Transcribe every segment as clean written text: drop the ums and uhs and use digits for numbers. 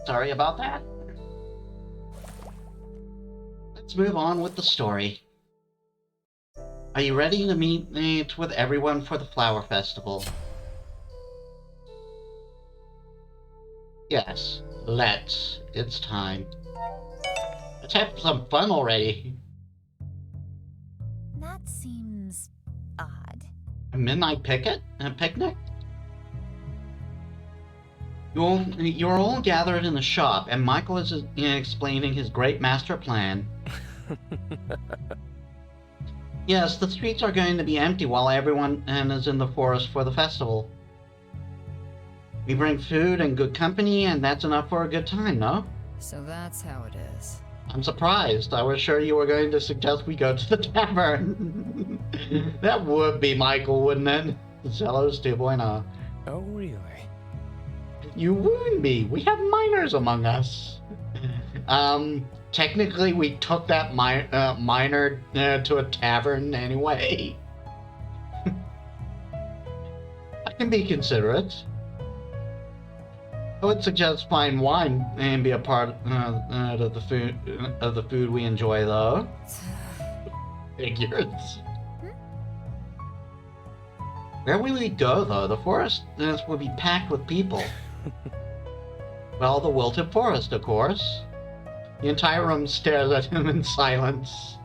Sorry about that. Let's move on with the story. Are you ready to meet with everyone for the Flower Festival? Yes, let's. It's time. Let's have some fun already. That seems odd. A midnight picnic? You're all gathered in the shop, and Michael is explaining his great master plan. Yes, the streets are going to be empty while everyone is in the forest for the festival. We bring food and good company, and that's enough for a good time, no? So that's how it is. I'm surprised. I was sure you were going to suggest we go to the tavern. That would be Michael, wouldn't it? Zello's 2.0. Oh, really? You wound me. We have minors among us. Technically, we took that minor to a tavern anyway. I can be considerate. I would suggest fine wine and be a part of the food we enjoy, though. Figures. Where will we go, though? The forest will be packed with people. Well, the wilted forest, of course. The entire room stares at him in silence.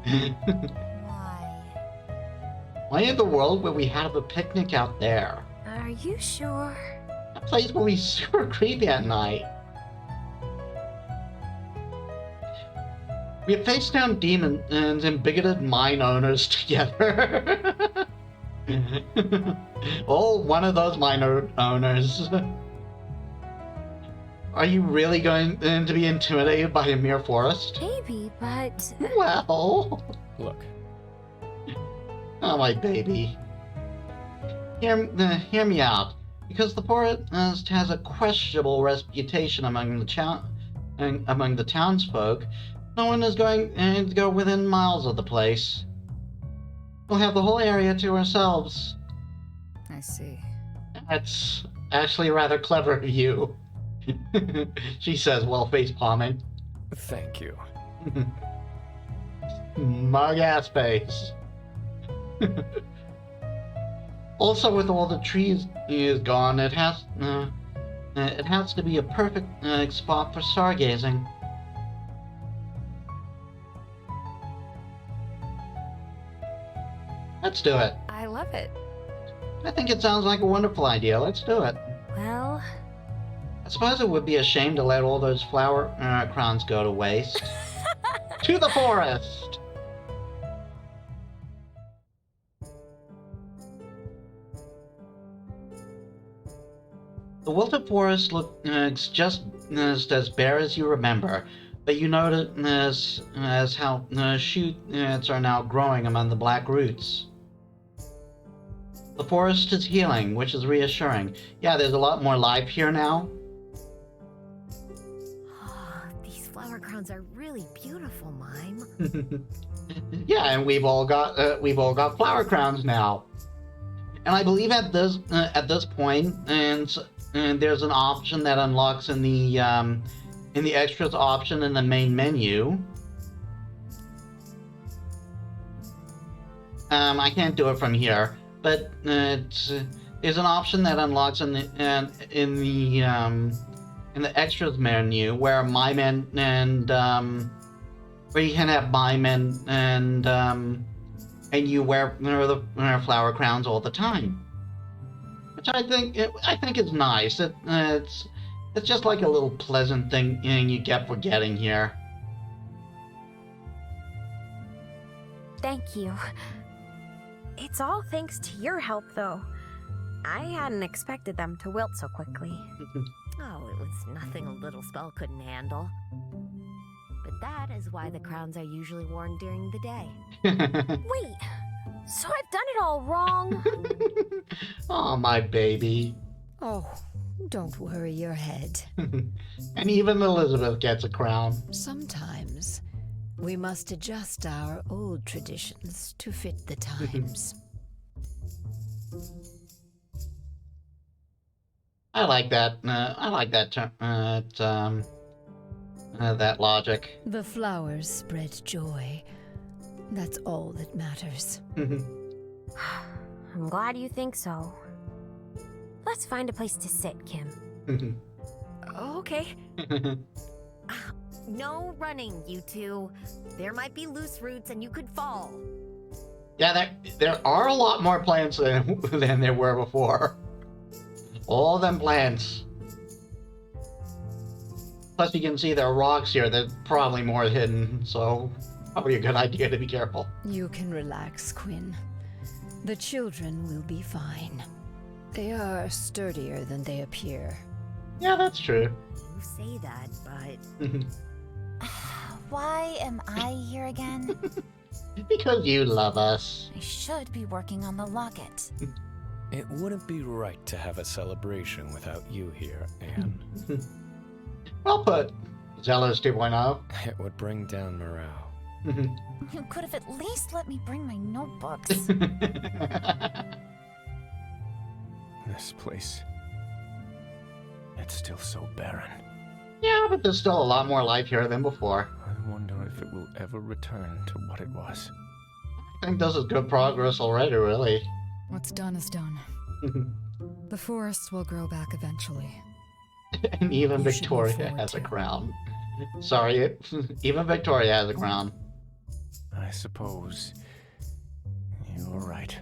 Why? Why in the world would we have a picnic out there? Are you sure? That place will be super creepy at night. We have faced down demons and bigoted mine owners together. Oh, one of those mine owners. Are you really going to be intimidated by a mere forest? Maybe, but... Well... Look. Oh, my baby. Hear me out. Because the forest has a questionable reputation among the townsfolk, no one is going to go within miles of the place. We'll have the whole area to ourselves. I see. That's actually rather clever of you. She says while face palming. Thank you. Mug ass face. Also, with all the trees gone, it has to be a perfect spot for stargazing. Let's do it. I love it. I think it sounds like a wonderful idea. Let's do it. Well... I suppose it would be a shame to let all those flower crowns go to waste. To the forest! The wilted forest looks just as bare as you remember, but you notice as how shoots are now growing among the black roots. The forest is healing, which is reassuring. Yeah, there's a lot more life here now. These flower crowns are really beautiful, Mime. Yeah, and we've all got flower crowns now. And I believe at this point, and there's an option that unlocks in the extras option in the main menu. I can't do it from here, but there's an option that unlocks in the extras menu where mime and where you can have mime and you wear flower crowns all the time, which I think is nice. It's just like a little pleasant thing you get for getting here. Thank you. It's all thanks to your help, though. I hadn't expected them to wilt so quickly. Oh, it was nothing a little spell couldn't handle. But that is why the crowns are usually worn during the day. Wait, so I've done it all wrong? Oh, my baby. Oh, don't worry your head. And even Elizabeth gets a crown. Sometimes we must adjust our old traditions to fit the times. I like that. I like that. That logic. The flowers spread joy. That's all that matters. I'm glad you think so. Let's find a place to sit, Kim. Okay. No running, you two. There might be loose roots and you could fall. Yeah, there are a lot more plants than there were before. All them plants. Plus, you can see there are rocks here. They're probably more hidden, so probably a good idea to be careful. You can relax, Quinn. The children will be fine. They are sturdier than they appear. Yeah, that's true. You say that, but... Why am I here again? Because you love us. I should be working on the locket. It wouldn't be right to have a celebration without you here, Anne. Well put, Zealous 2.0. It would bring down morale. You could have at least let me bring my notebooks. This place... it's still so barren. Yeah, but there's still a lot more life here than before. I wonder if it will ever return to what it was. I think this is good progress already, really. What's done is done. The forest will grow back eventually. And even You should look Victoria forward has a to it. crown. Sorry, even Victoria has a crown. I suppose you're right.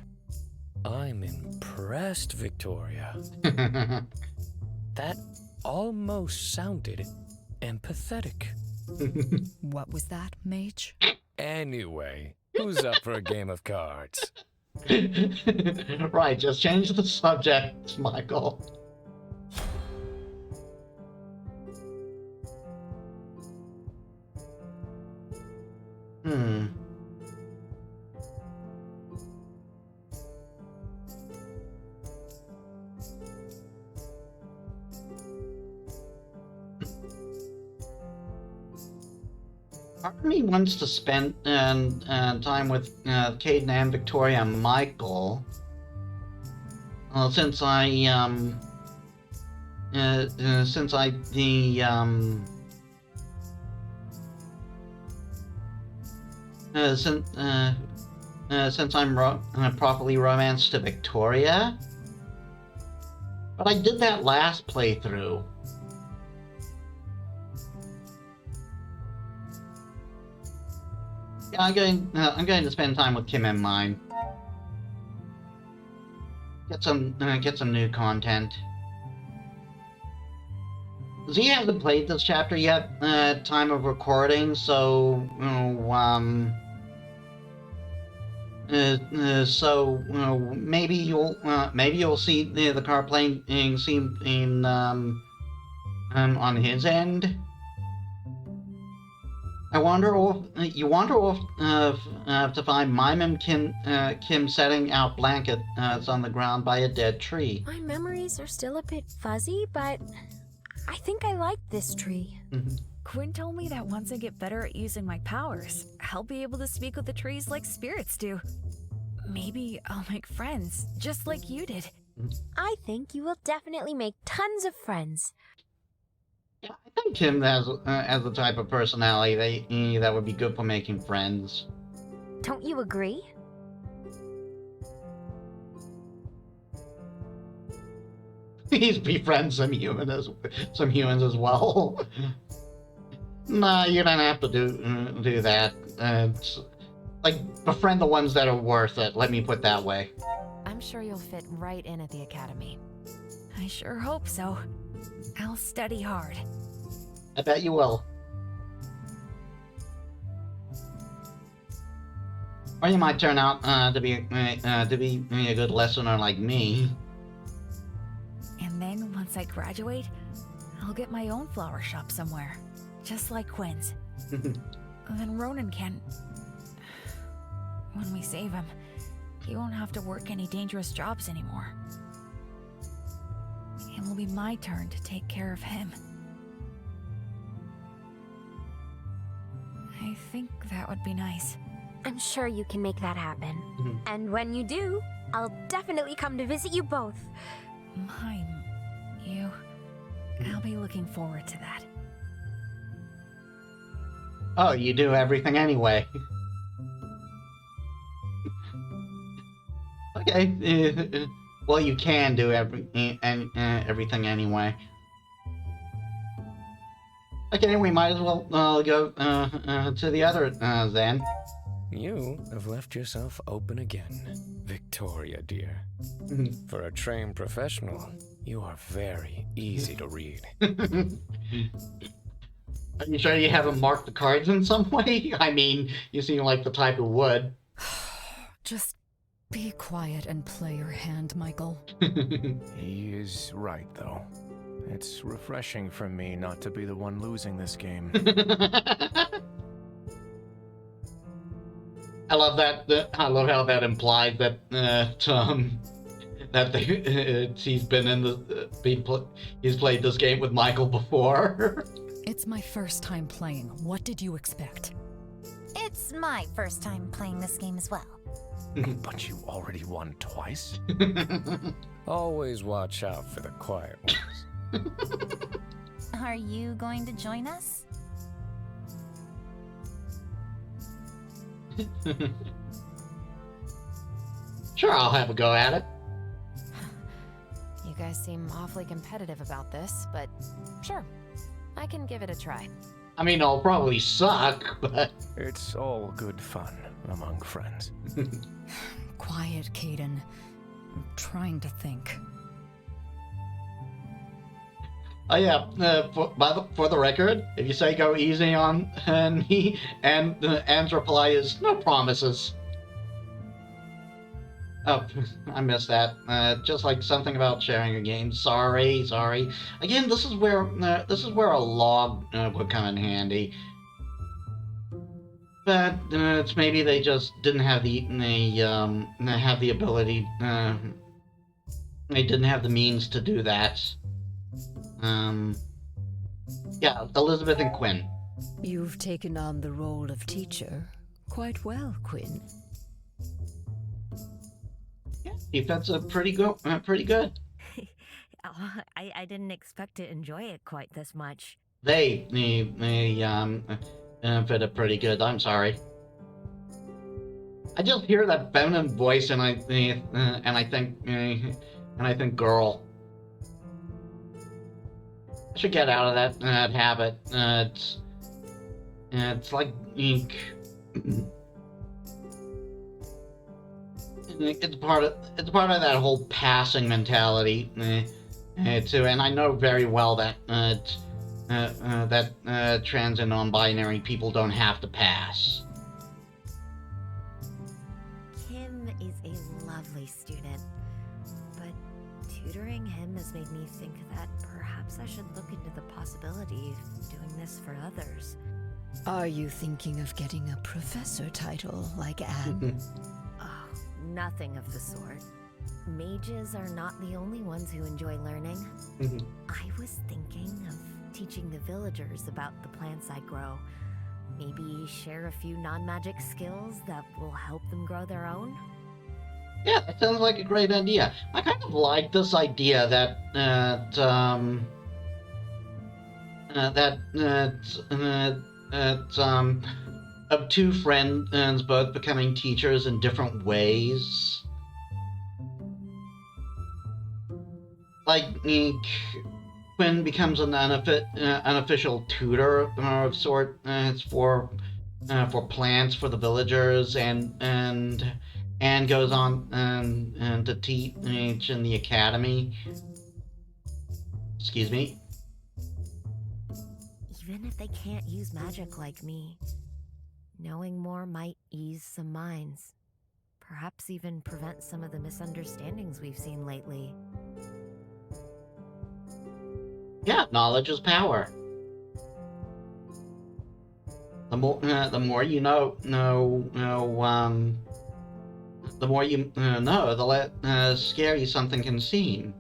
I'm impressed, Victoria. That almost sounded empathetic. What was that, mage? Anyway, who's up for a game of cards? Right, just change the subject, Michael. Hmm. Part of me wants to spend time with Caden and Victoria and Michael. Since I since I'm properly romanced to Victoria. But I did that last playthrough. Yeah, I'm going to spend time with Kim and mine. Get some new content. Z hasn't played this chapter yet at time of recording, so maybe you'll see the car plane scene on his end. I wonder if to find Mime and Kim setting out blankets on the ground by a dead tree. My memories are still a bit fuzzy, but I think I like this tree. Quinn told me that once I get better at using my powers, I'll be able to speak with the trees like spirits do. Maybe I'll make friends, just like you did. I think you will definitely make tons of friends. Yeah, I think Kim has the type of personality that would be good for making friends. Don't you agree? He's befriends some humans as well. Nah, you don't have to do that. It's like befriend the ones that are worth it. Let me put it that way. I'm sure you'll fit right in at the academy. I sure hope so. I'll study hard. I bet you will. Or you might turn out to be a good listener like me. And then once I graduate, I'll get my own flower shop somewhere, just like Quinn's. Then Ronan can... When we save him, he won't have to work any dangerous jobs anymore. It will be my turn to take care of him. I think that would be nice. I'm sure you can make that happen. And when you do, I'll definitely come to visit you both. Mime, you... I'll be looking forward to that. Oh, you do everything anyway. Okay. Well, you can do everything anyway. Okay, we might as well go to the other then. You have left yourself open again, Victoria, dear. For a trained professional, you are very easy to read. Are you sure you haven't marked the cards in some way? I mean, you seem like the type who would. Just be quiet and play your hand, Michael. He is right, though. It's refreshing for me not to be the one losing this game. I love that. I love how that implies that he's been in the he's played this game with Michael before. It's my first time playing. What did you expect? It's my first time playing this game as well. But you already won twice? Always watch out for the quiet ones. Are you going to join us? Sure, I'll have a go at it. You guys seem awfully competitive about this, but sure, I can give it a try. I mean, I'll probably suck, but... It's all good fun among friends. Quiet, Caden. I'm trying to think. Oh yeah, for the record, if you say go easy on me, and Anne's reply is no promises. Oh, I missed that. Just like something about sharing a game. Sorry. Again, this is where a log would come in handy. But it's maybe they just didn't have the ability. They didn't have the means to do that. Yeah, Elizabeth and Quinn. You've taken on the role of teacher quite well, Quinn. Yeah, that's a pretty good. I didn't expect to enjoy it quite this much. They fit it pretty good. I'm sorry. I just hear that feminine voice, and I think girl. I should get out of that habit. It's like ink. It's part of that whole passing mentality too, and I know very well that trans and non-binary people don't have to pass. Kim is a lovely student, but tutoring him has made me think that perhaps I should look into the possibility of doing this for others. Are you thinking of getting a professor title like Anne? Oh, nothing of the sort. Mages are not the only ones who enjoy learning. I was thinking of teaching the villagers about the plants I grow. Maybe share a few non-magic skills that will help them grow their own? Yeah, that sounds like a great idea. I kind of like this idea of two friends both becoming teachers in different ways. Like, Quinn becomes an unofficial tutor of sort for plants for the villagers, and goes on to teach in the academy. Excuse me. Even if they can't use magic like me, knowing more might ease some minds. Perhaps even prevent some of the misunderstandings we've seen lately. Yeah, knowledge is power. The more you know, the more you know, the less scary something can seem.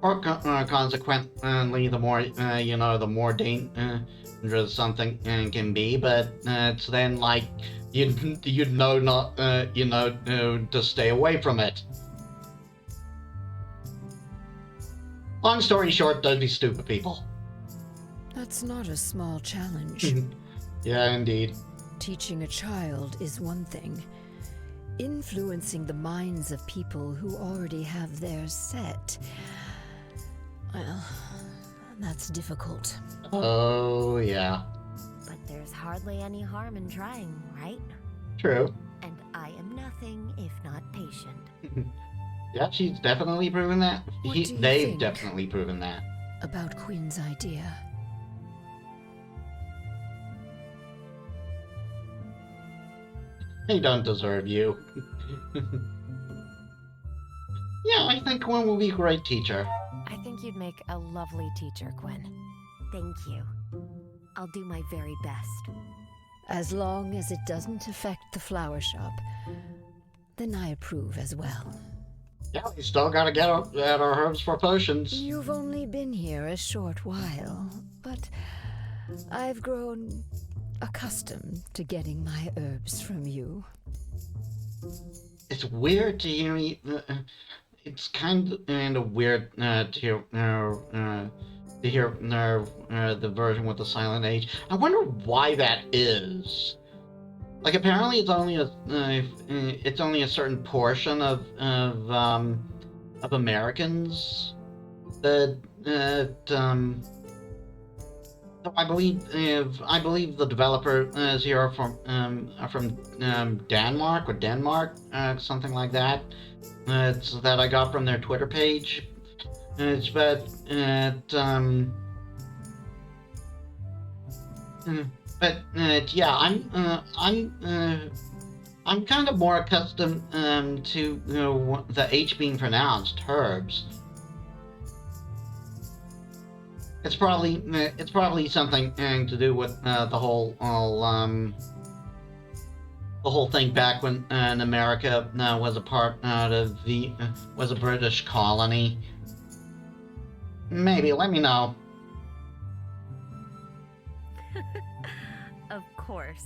Or consequently, the more you know, the more dangerous something can be. But it's then like you know not to stay away from it. Long story short, don't be stupid, people. That's not a small challenge. Yeah, indeed. Teaching a child is one thing. Influencing the minds of people who already have theirs set, well, that's difficult. Oh, yeah. But there's hardly any harm in trying, right? True. And I am nothing if not patient. Yeah, she's definitely proven that. What do you They've think? definitely proven that. About Quinn's idea. They don't deserve you. Yeah, I think Quinn will be a great teacher. I think you'd make a lovely teacher, Quinn. Thank you. I'll do my very best. As long as it doesn't affect the flower shop, then I approve as well. Yeah, we still gotta get our herbs for potions. You've only been here a short while, but I've grown accustomed to getting my herbs from you. It's weird to hear me. It's kind of weird to hear the version with the Silent Age. I wonder why that is. Like, apparently it's only a certain portion of Americans that so I believe the developer is here from Denmark, something like that. It's that I got from their Twitter page. Yeah, I'm kind of more accustomed to the H being pronounced herbs. It's probably something to do with the whole thing back when America was a part of was a British colony. Maybe, let me know. Of course.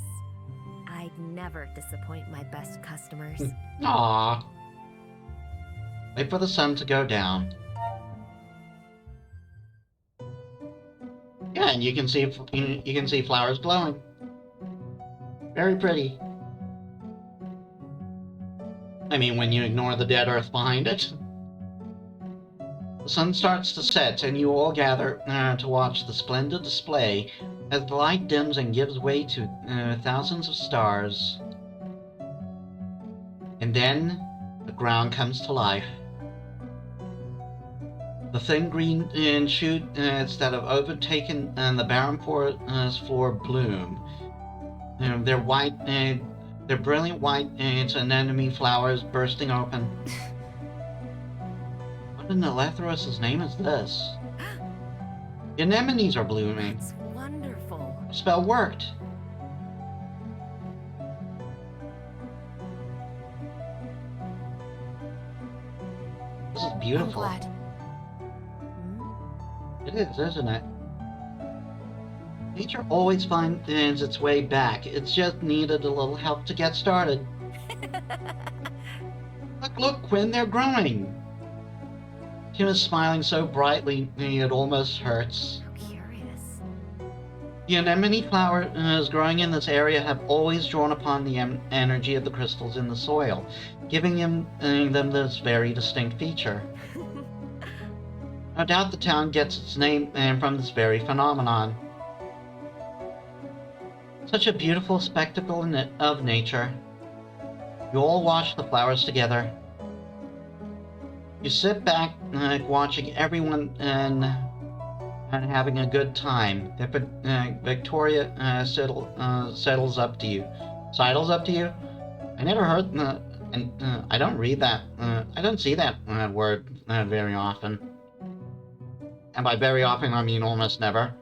I'd never disappoint my best customers. Aww. Wait for the sun to go down. Yeah, and you can see flowers glowing. Very pretty. I mean, when you ignore the dead earth behind it. The sun starts to set, and you all gather to watch the splendid display as the light dims and gives way to thousands of stars. And then the ground comes to life. The thin green shoot that have overtaken the barren forest floor bloom. They're white, they're brilliant white anemone flowers bursting open. What in Elethros' name is this? The anemones are blooming. It's wonderful. The spell worked. This is beautiful. I'm glad. It is, isn't it? Nature always finds its way back. It's just needed a little help to get started. Look, Quinn, they're growing. Tim is smiling so brightly it almost hurts. How curious. The anemone flowers growing in this area have always drawn upon the energy of the crystals in the soil, giving them this very distinct feature. No doubt the town gets its name from this very phenomenon. Such a beautiful spectacle of nature. You all watch the flowers together. You sit back, watching everyone and having a good time. Victoria settles up to you. Sidles up to you? I never heard, and I don't read that. I don't see that word very often. And by very often, I mean almost never.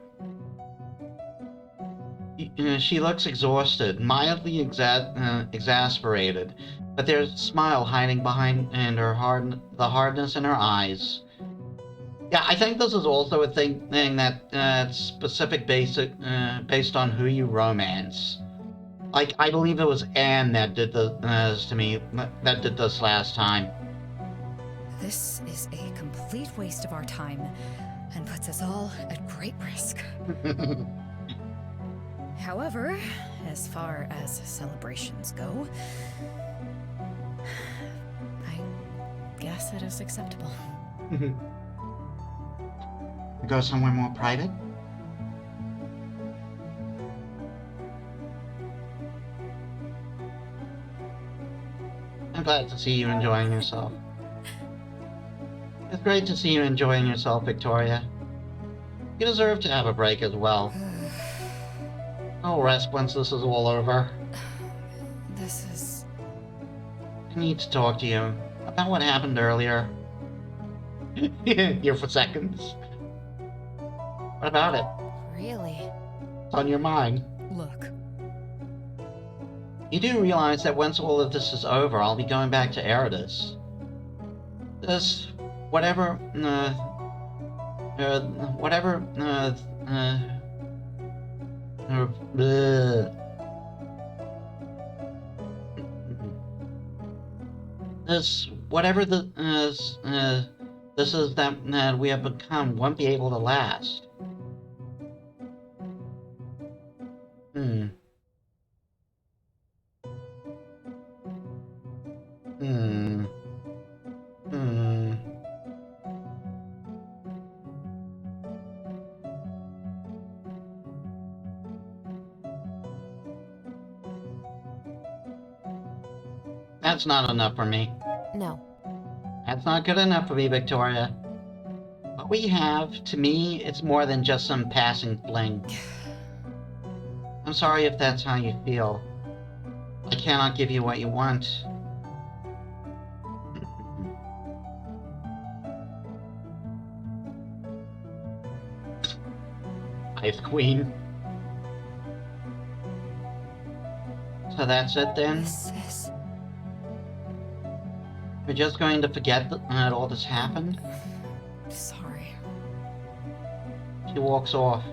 She looks exhausted, mildly exasperated, but there's a smile hiding behind the hardness in her eyes. Yeah, I think this is also a thing that's specific, based on who you romance. Like, I believe it was Anne that did this to me, that did this last time. This is a complete waste of our time and puts us all at great risk. However, as far as celebrations go, I guess it is acceptable. Go somewhere more private? I'm glad to see you enjoying yourself. It's great to see you enjoying yourself, Victoria. You deserve to have a break as well. I'll rest once this is all over. This is... I need to talk to you about what happened earlier. Here for seconds. What about it? Really? It's on your mind. Look. You do realize that once all of this is over, I'll be going back to Eridus. This... whatever... this... whatever the... this is that we have become won't be able to last. That's not enough for me. No. That's not good enough for me, Victoria. What we have, to me, it's more than just some passing fling. I'm sorry if that's how you feel. I cannot give you what you want. Ice Queen. So that's it then? This is... We're just going to forget that all this happened? Sorry. She walks off.